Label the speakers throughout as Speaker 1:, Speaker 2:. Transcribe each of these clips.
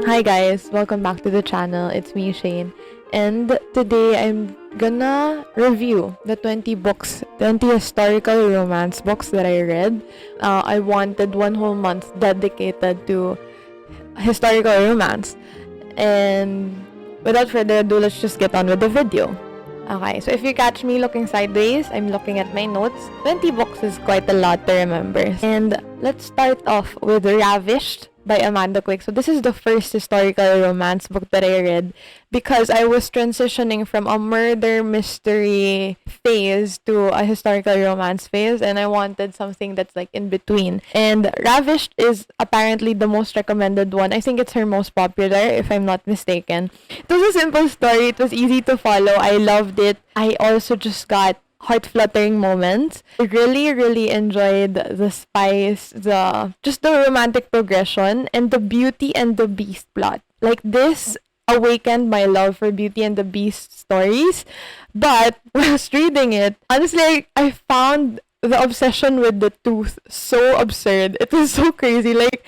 Speaker 1: Hi guys, welcome back to the channel. It's me, Shane, and today I'm gonna review the 20 books, 20 historical romance books that I read. I wanted one whole month dedicated to historical romance, and without further ado, let's just get on with the video. Okay, so if you catch me looking sideways, I'm looking at my notes. 20 books is quite a lot to remember. And let's start off with Ravished by Amanda Quick. So this is the first historical romance book that I read because I was transitioning from a murder mystery phase to a historical romance phase, and I wanted something that's like in between. And Ravished is apparently the most recommended one. I think it's her most popular, if I'm not mistaken. It was a simple story. It was easy to follow. I loved it. I also just got heart-fluttering moments. I really enjoyed the spice, the romantic progression, and the Beauty and the Beast plot. Like, this awakened my love for Beauty and the Beast stories. But whilst reading it, honestly, I found the obsession with the tooth so absurd. It was so crazy. Like,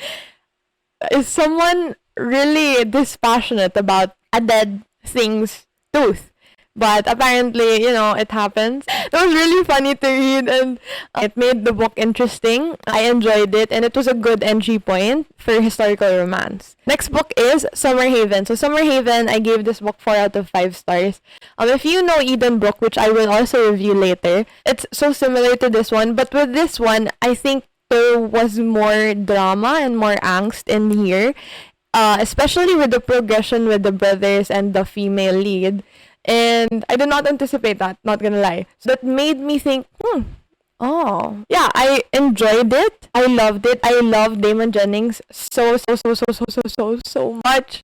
Speaker 1: is someone really dispassionate about a dead thing's tooth? But apparently, it happens. It was really funny to read, and it made the book interesting. I enjoyed it, and it was a good entry point for historical romance. Next book is Summerhaven. So Summerhaven, I gave this book 4 out of 5 stars. If you know Edenbrooke, which I will also review later, it's so similar to this one. But with this one, I think there was more drama and more angst in here, especially with the progression with the brothers and the female lead. And I did not anticipate that, not gonna lie. So that made me think, oh. Yeah, I enjoyed it. I loved it. I love Damon Jennings so much.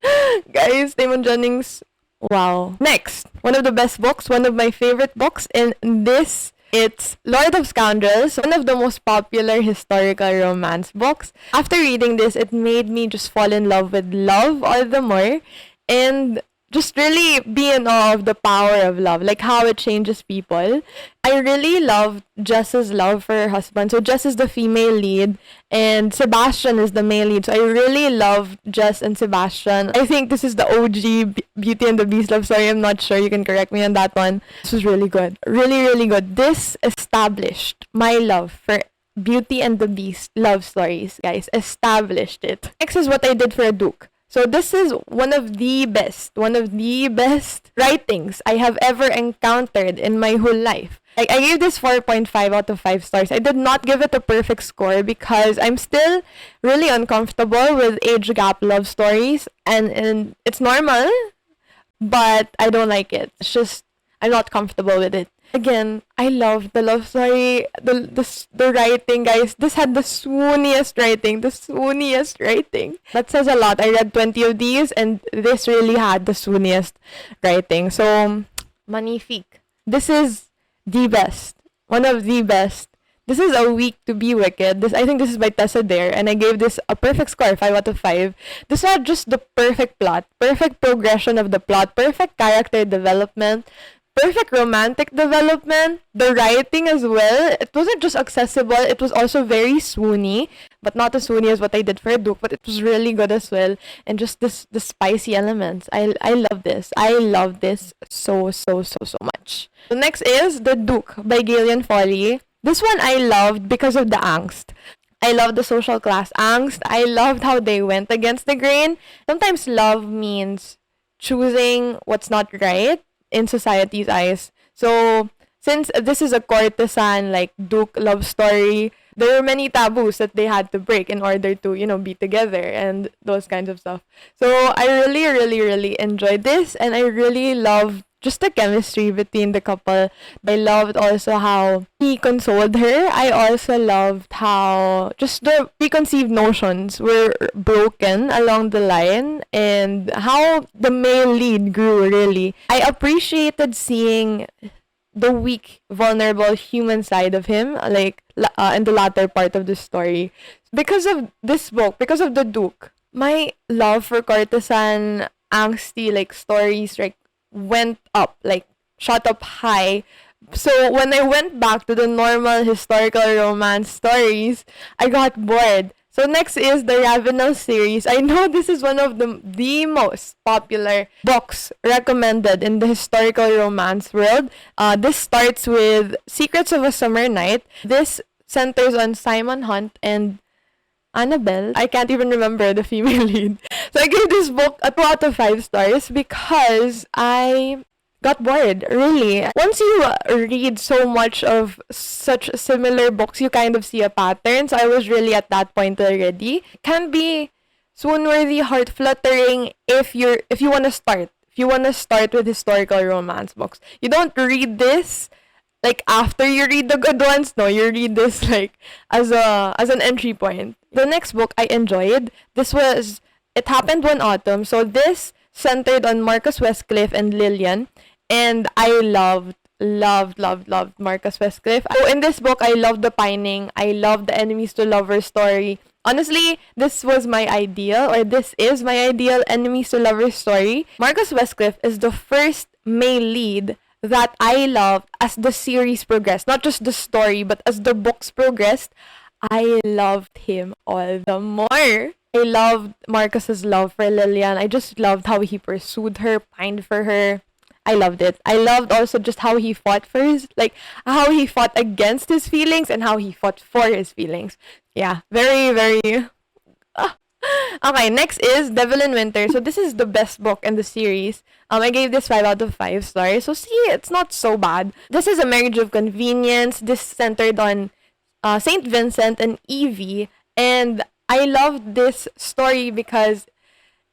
Speaker 1: Guys, Damon Jennings, wow. Next, one of the best books, one of my favorite books, and this, it's Lord of Scoundrels, one of the most popular historical romance books. After reading this, it made me just fall in love with love all the more, and just really be in awe of the power of love, like how it changes people. I really loved Jess's love for her husband. So Jess is the female lead, and Sebastian is the male lead. So I really loved Jess and Sebastian. I think this is the OG Beauty and the Beast love story. I'm not sure. You can correct me on that one. This was really good. Really good. This established my love for Beauty and the Beast love stories, guys. Established it. Next is What I Did for a Duke. So this is one of the best writings I have ever encountered in my whole life. I gave this 4.5 out of 5 stars. I did not give it a perfect score because I'm still really uncomfortable with age gap love stories, and it's normal, but I don't like it. It's just, I'm not comfortable with it. Again, I love the love story, the writing, guys. This had the swooniest writing. That says a lot. I read 20 of these, and this really had the swooniest writing. So, magnifique. This is the best. One of the best. This is A Week to Be Wicked. I think this is by Tessa Dare, and I gave this a perfect score, 5 out of 5. This had just the perfect plot, perfect progression of the plot, perfect character development, perfect romantic development, the writing as well. It wasn't just accessible, it was also very swoony, but not as swoony as What I Did for a Duke, but it was really good as well. And just the spicy elements. I love this. I love this so much. The next is The Duke by Gillian Foley. This one I loved because of the angst. I loved the social class angst. I loved how they went against the grain. Sometimes love means choosing what's not right in society's eyes. So, since this is a courtesan, like, Duke love story, there were many taboos that they had to break in order to, be together and those kinds of stuff. So, I really enjoyed this, and I really loved just the chemistry between the couple. I loved also how he consoled her. I also loved how just the preconceived notions were broken along the line, and how the male lead grew, really. I appreciated seeing the weak, vulnerable human side of him, like, in the latter part of the story. Because of this book, because of the Duke, my love for courtesan, angsty, like, stories, like, went up, like, shot up high. So when I went back to the normal historical romance stories, I got bored. So next is the Ravenel series. I know this is one of the most popular books recommended in the historical romance world. This starts with Secrets of a Summer Night. This centers on Simon Hunt and Annabelle. I can't even remember the female lead. So I gave this book a 2 out of 5 stars because I got bored, really. Once you read so much of such similar books, you kind of see a pattern. So I was really at that point already. Can be swoon-worthy, heart-fluttering if you want to start. If you want to start with historical romance books. You don't read this like after you read the good ones. No, you read this like as an entry point. The next book I enjoyed. It happened one autumn. So this centered on Marcus Westcliff and Lillian. And I loved Marcus Westcliff. So in this book, I loved the pining. I loved the enemies to lovers story. Honestly, this is my ideal enemies to lovers story. Marcus Westcliff is the first male lead that I loved as the series progressed. Not just the story, but as the books progressed, I loved him all the more. I loved Marcus's love for Lillian. I just loved how he pursued her, pined for her. I loved it. I loved also just how he fought how he fought against his feelings and how he fought for his feelings. Yeah, very, very... Okay, next is Devil in Winter. So this is the best book in the series. I gave this 5 out of 5 stars. So see, it's not so bad. This is a marriage of convenience. This centered on Saint Vincent and Evie. And I loved this story because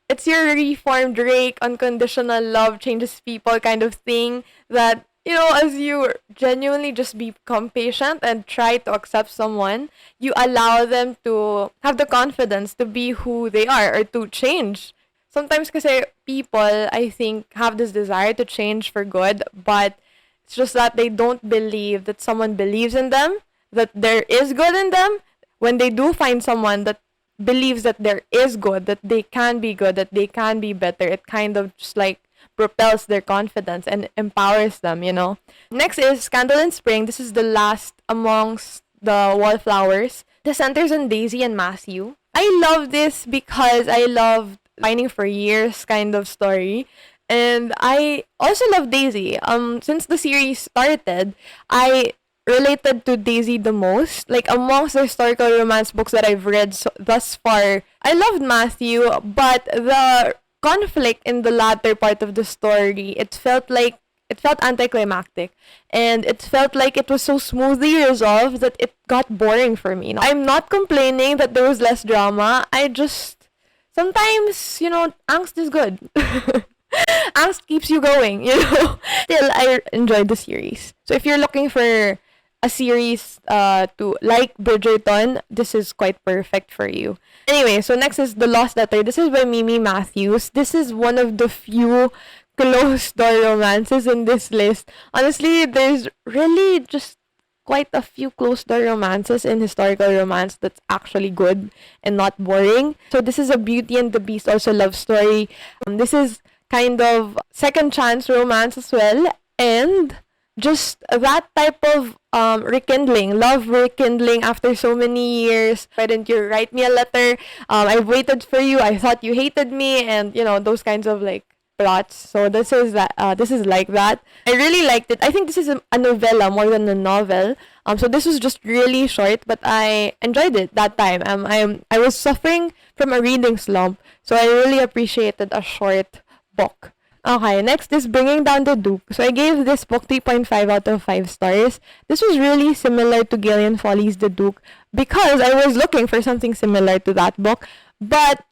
Speaker 1: it's your reformed rake, unconditional love changes people kind of thing that, as you genuinely just become patient and try to accept someone, you allow them to have the confidence to be who they are or to change. Sometimes kasi people, I think, have this desire to change for good, but it's just that they don't believe that someone believes in them, that there is good in them. When they do find someone that believes that there is good, that they can be good, that they can be better, it kind of just like propels their confidence and empowers them, Next is Scandal in Spring. This is the last amongst the Wallflowers. The centers on Daisy and Matthew. I love this because I loved Pining for Years kind of story. And I also love Daisy. Since the series started, I related to Daisy the most. Like, amongst the historical romance books that I've read thus far, I loved Matthew, but the conflict in the latter part of the story, it felt anticlimactic, and it felt like it was so smoothly resolved that it got boring for me. I'm not complaining that there was less drama. I just sometimes, angst is good. Angst keeps you going, Still, I enjoyed the series. So if you're looking for a series to like Bridgerton, this is quite perfect for you. Anyway, so next is The Lost Letter. This is by Mimi Matthews. This is one of the few closed door romances in this list. Honestly, there's really just quite a few closed door romances in historical romance that's actually good and not boring. So this is a Beauty and the Beast also love story. This is kind of second chance romance as well, and just that type of love rekindling after so many years. Why didn't you write me a letter? I've waited for you. I thought you hated me, and those kinds of like plots. So this is that. This is like that. I really liked it. I think this is a novella more than a novel. So this was just really short, but I enjoyed it that time. I was suffering from a reading slump, so I really appreciated a short book. Okay, next is Bringing Down the Duke. So I gave this book 3.5 out of 5 stars. This was really similar to Gillian Flynn The Duke because I was looking for something similar to that book. But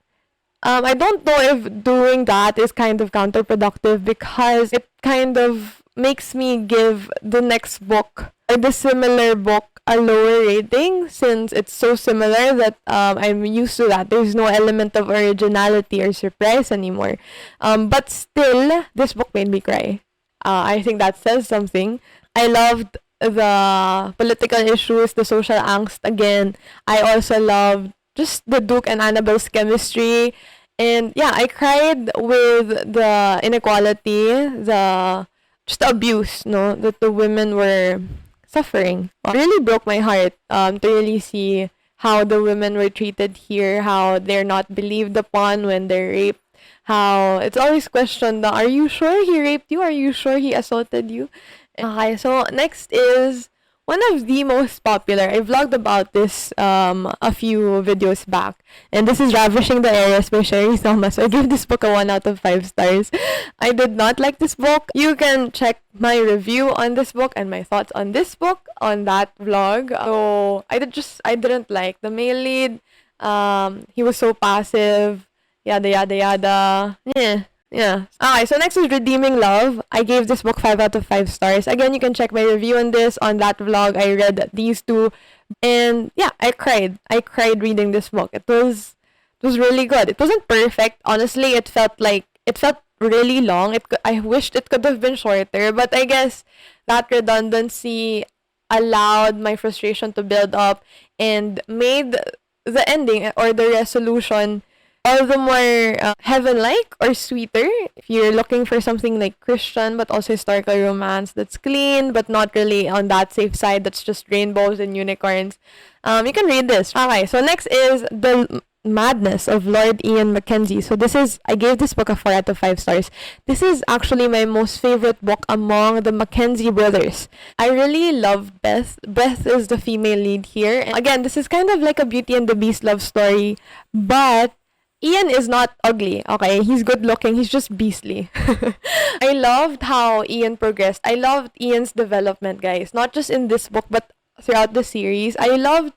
Speaker 1: I don't know if doing that is kind of counterproductive because it kind of makes me give the next book or the similar book a lower rating since it's so similar that I'm used to that. There's no element of originality or surprise anymore. But still, this book made me cry. I think that says something. I loved the political issues, the social angst again. I also loved just the Duke and Annabelle's chemistry. And yeah, I cried with the inequality, just the abuse, that the women were suffering. It really broke my heart to really see how the women were treated here, how they're not believed upon when they're raped, how it's always questioned, are you sure he raped you? Are you sure he assaulted you? Okay, so next is one of the most popular. I vlogged about this a few videos back. And this is Ravishing the Heiress by Sherry Thomas. So I gave this book a 1 out of 5 stars. I did not like this book. You can check my review on this book and my thoughts on this book on that vlog. So I didn't like the male lead. He was so passive. Yada yada yada. Yeah. Okay, so next is Redeeming Love. I gave this book 5 out of 5 stars. Again, you can check my review on this on that vlog. I read these two, and yeah, I cried. I cried reading this book. It was really good. It wasn't perfect. Honestly, it felt really long. I wished it could have been shorter, but I guess that redundancy allowed my frustration to build up and made the ending or the resolution all the more heaven-like or sweeter. If you're looking for something like Christian but also historical romance that's clean but not really on that safe side, that's just rainbows and unicorns, you can read this. Okay, so next is The Madness of Lord Ian Mackenzie. So I gave this book a 4 out of 5 stars. This is actually my most favorite book among the Mackenzie brothers. I really love Beth. Beth is the female lead here. And again, this is kind of like a Beauty and the Beast love story, but Ian is not ugly, okay? He's good looking. He's just beastly. I loved how Ian progressed. I loved Ian's development, guys. Not just in this book, but throughout the series. I loved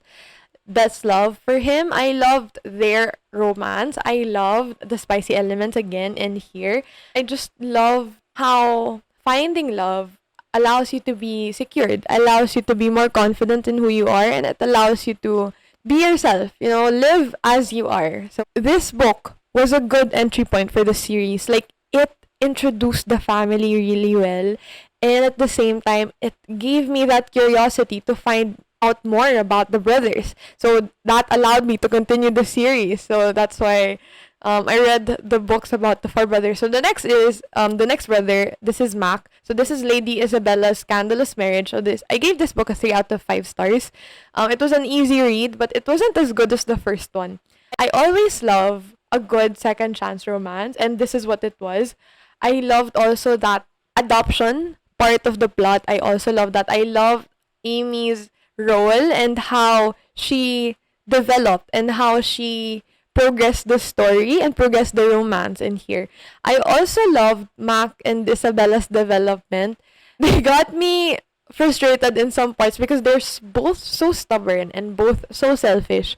Speaker 1: Beth's love for him. I loved their romance. I loved the spicy elements again in here. I just love how finding love allows you to be secured, allows you to be more confident in who you are, and it allows you to be yourself, live as you are. So this book was a good entry point for the series. Like, it introduced the family really well, and at the same time, it gave me that curiosity to find out more about the brothers. So that allowed me to continue the series. So that's why I read the books about the 4 brothers. So the next brother. This is Mac. So this is Lady Isabella's scandalous marriage. So I gave this book a 3 out of 5 stars. It was an easy read, but it wasn't as good as the first one. I always love a good second chance romance, and this is what it was. I loved also that adoption part of the plot. I also loved that. I loved Amy's role and how she developed and how she progress the story and progress the romance in here. I also loved Mac and Isabella's development. They got me frustrated in some parts because they're both so stubborn and both so selfish.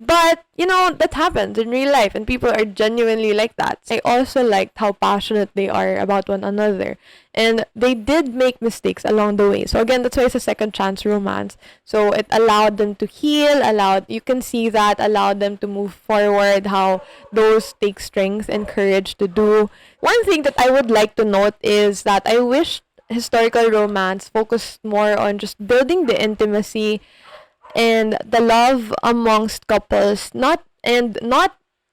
Speaker 1: But, that happens in real life and people are genuinely like that. I also liked how passionate they are about one another. And they did make mistakes along the way. So again, that's why it's a second chance romance. So it allowed them to heal, you can see that, allowed them to move forward, how those take strength and courage to do. One thing that I would like to note is that I wish historical romance focused more on just building the intimacy and the love amongst couples, not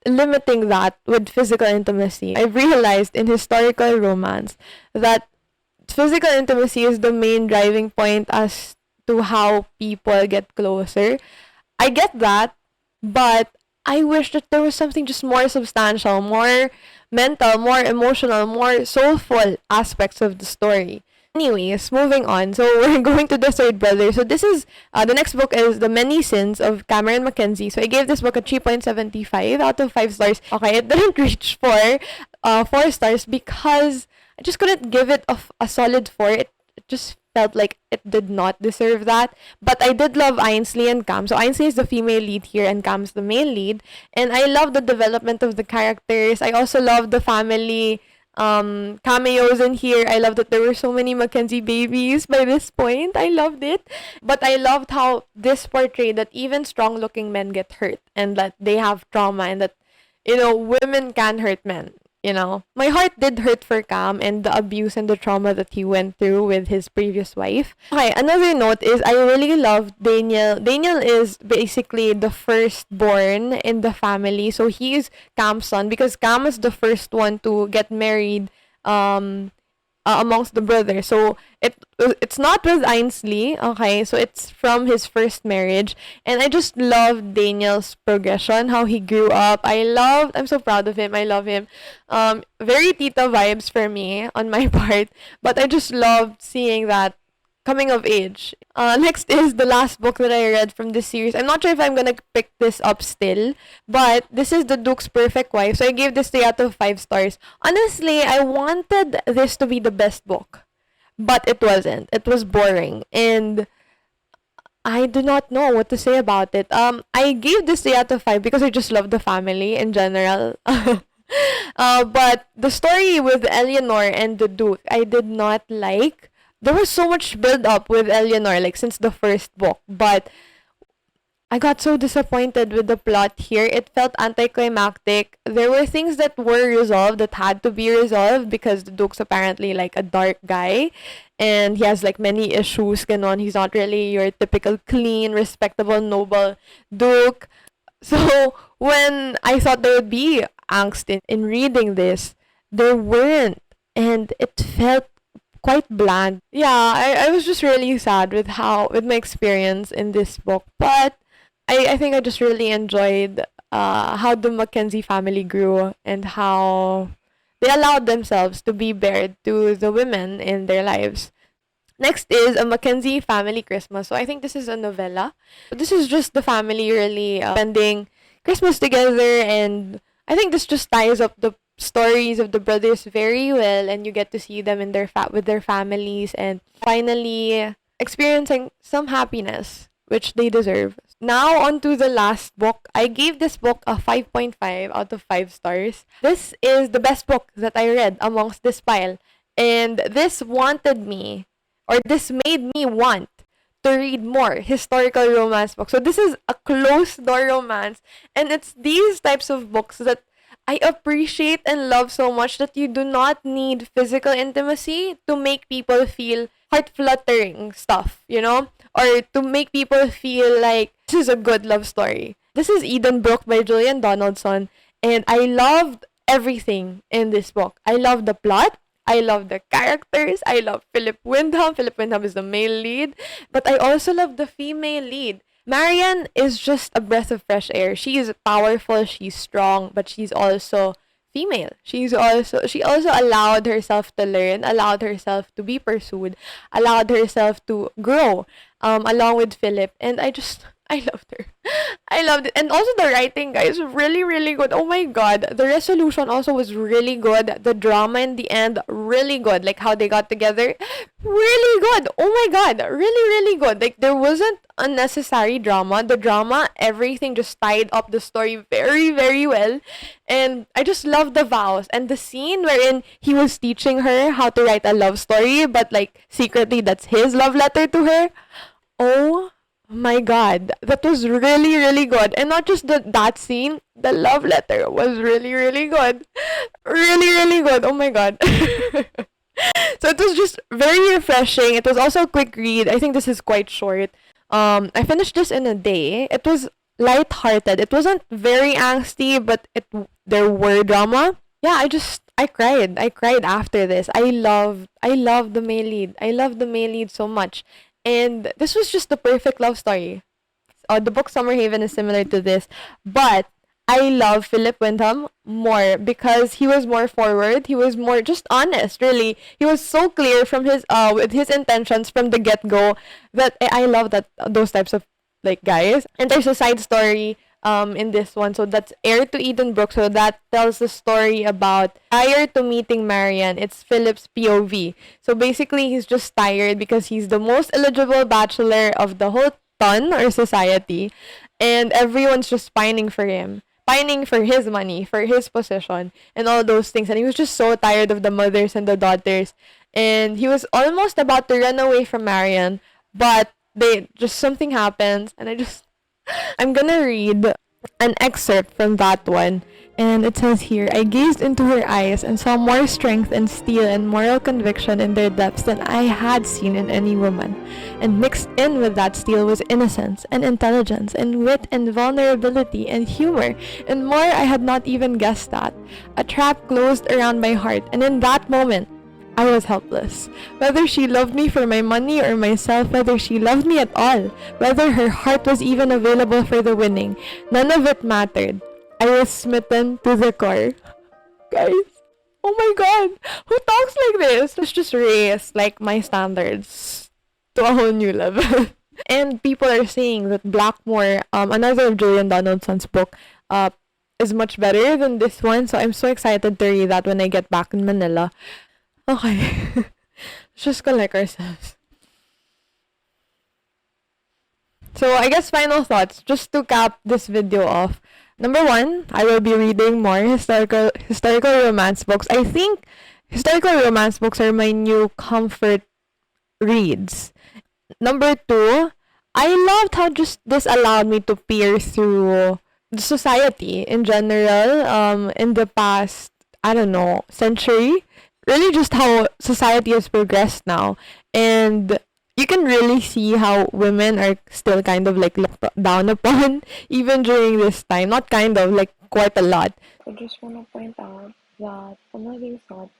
Speaker 1: limiting that with physical intimacy. I've realized in historical romance that physical intimacy is the main driving point as to how people get closer. I get that, but I wish that there was something just more substantial, more mental, more emotional, more soulful aspects of the story. Anyways, moving on. So we're going to the third brother. So this is, the next book is The Many Sins of Cameron Mackenzie. So I gave this book a 3.75 out of 5 stars. Okay, it didn't reach 4 stars because I just couldn't give it a solid 4. It just felt like it did not deserve that. But I did love Ainsley and Cam. So Ainsley is the female lead here and Cam's the male lead. And I love the development of the characters. I also love the family cameos in here. I love that there were so many Mackenzie babies by this point. I loved it. But I loved how this portrayed that even strong looking men get hurt and that they have trauma and that, women can hurt men. My heart did hurt for Cam and the abuse and the trauma that he went through with his previous wife. Okay, another note is I really loved Daniel. Daniel is basically the firstborn in the family. So he's Cam's son because Cam is the first one to get married amongst the brothers. So it's not with Ainsley, okay? So it's from his first marriage, and I just love Daniel's progression, how he grew up. I'm so proud of him. I love him. Very tita vibes for me on my part, but I just loved seeing that coming of age. Next is the last book that I read from this series. I'm not sure if I'm gonna pick this up still, but this is The Duke's Perfect Wife. So I gave this 3 out of 5 stars. Honestly, I wanted this to be the best book, but it wasn't. It was boring, and I do not know what to say about it. I gave this 3 out of 5 because I just love the family in general. But the story with Eleanor and the Duke, I did not like. There was so much build up with Eleanor, like since the first book, but I got so disappointed with the plot here. It felt anticlimactic. There were things that were resolved that had to be resolved because the Duke's apparently like a dark guy and he has like many issues. Ganon. He's not really your typical clean, respectable, noble Duke. So when I thought there would be angst in reading this, there weren't. And it felt quite bland. Yeah, I was just really sad with my experience in this book. But I think I just really enjoyed how the Mackenzie family grew and how they allowed themselves to be bared to the women in their lives. Next is A Mackenzie Family Christmas. So I think this is a novella. This is just the family really spending Christmas together, and I think this just ties up the stories of the brothers very well, and you get to see them in with their families and finally experiencing some happiness which they deserve. Now on to the last book. I gave this book a 5.5 out of 5 stars. This is the best book that I read amongst this pile, and this made me want to read more historical romance books. So this is a closed door romance, and it's these types of books that I appreciate and love so much, that you do not need physical intimacy to make people feel heart-fluttering stuff, or to make people feel like this is a good love story. This is Edenbrooke by Julian Donaldson, and I loved everything in this book. I love the plot. I love the characters. I love Philip Windham. Philip Windham is the male lead, but I also love the female lead. Marian is just a breath of fresh air. She is powerful, she's strong, but she's also female. She also allowed herself to learn, allowed herself to be pursued, allowed herself to grow along with Philip, and I loved her. I loved it. And also the writing, guys, really, really good. Oh my god. The resolution also was really good. The drama in the end, really good. Like how they got together, really good. Oh my god. Really, really good. Like there wasn't unnecessary drama. The drama, everything just tied up the story very, very well. And I just love the vows. And the scene wherein he was teaching her how to write a love story, but like secretly that's his love letter to her. Oh my god, that was really, really good. And not just that scene, the love letter was really, really good. Really, really good. Oh my god. So it was just very refreshing. It was also a quick read. I think this is quite short. I finished this in a day. It was lighthearted. It wasn't very angsty, but there were drama. Yeah, I cried. I cried after this. I love the male lead. I love the male lead so much. And this was just the perfect love story. The book Summerhaven is similar to this, but I love Philip Windham more because he was more forward. He was more just honest, really. He was so clear from with his intentions from the get-go that I love those types of like guys. And there's a side story in this one. So that's Heir to Edenbrooke. So that tells the story about prior to meeting Marian. It's Philip's POV. So basically, he's just tired because he's the most eligible bachelor of the whole ton or society. And everyone's just pining for him. Pining for his money, for his position, and all those things. And he was just so tired of the mothers and the daughters. And he was almost about to run away from Marian. But something happens. And I'm gonna read an excerpt from that one. And it says here, I gazed into her eyes and saw more strength and steel and moral conviction in their depths than I had seen in any woman. And mixed in with that steel was innocence and intelligence and wit and vulnerability and humor and more I had not even guessed at. A trap closed around my heart, and in that moment, I was helpless. Whether she loved me for my money or myself, whether she loved me at all, whether her heart was even available for the winning, none of it mattered. I was smitten to the core. Guys, oh my god, who talks like this? Let's just raise like my standards to a whole new level. And people are saying that Blackmore, another of Julian Donaldson's book, is much better than this one. So I'm so excited to read that when I get back in Manila. Okay. Let's just collect ourselves. So I guess final thoughts, just to cap this video off. Number one, I will be reading more historical romance books. I think historical romance books are my new comfort reads. Number two, I loved how just this allowed me to peer through the society in general, in the past, I don't know, century. Really just how society has progressed now. And you can really see how women are still kind of like looked down upon even during this time. Not kind of, like quite a lot.
Speaker 2: I just want to point out that another thought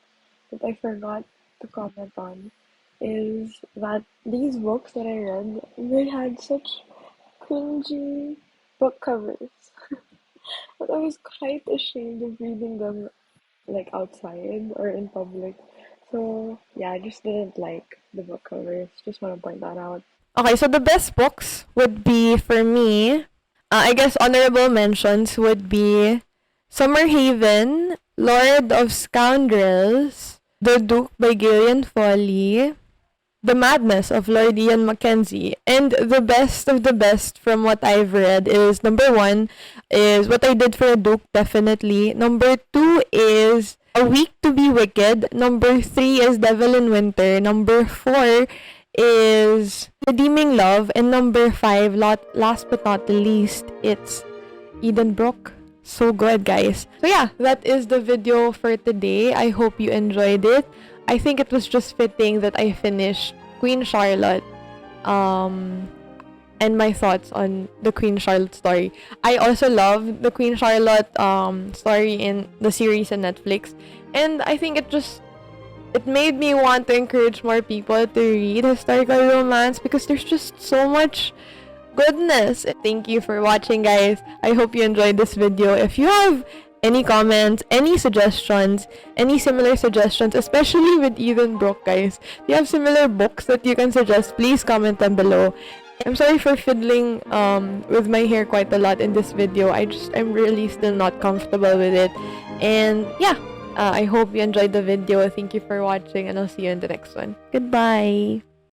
Speaker 2: that I forgot to comment on is that these books that I read, they had such cringy book covers that I was quite ashamed of reading them like outside or in public. So yeah, I just didn't like the book covers. Just want to point that out.
Speaker 1: Okay, so the best books would be, for me, I guess honorable mentions would be Summerhaven, Lord of Scoundrels, The Duke by Gillian Foley, The Madness of Lord Ian Mackenzie. And the best of the best from what I've read is, number one is What I Did for a Duke, definitely. Number two is A Week to Be Wicked. Number three is Devil in Winter. Number four is Redeeming Love. And number five, last but not the least, it's Edenbrooke. So good, guys. So yeah, that is the video for today. I hope you enjoyed it. I think it was just fitting that I finished Queen Charlotte, and my thoughts on the Queen Charlotte story. I also love the Queen Charlotte story in the series on Netflix, and I think it made me want to encourage more people to read historical romance because there's just so much goodness. Thank you for watching, guys. I hope you enjoyed this video. If you have any comments, any suggestions, any similar suggestions, especially with Edenbrooke, guys. If you have similar books that you can suggest, please comment them below. I'm sorry for fiddling with my hair quite a lot in this video. I'm really still not comfortable with it. And yeah, I hope you enjoyed the video. Thank you for watching, and I'll see you in the next one. Goodbye!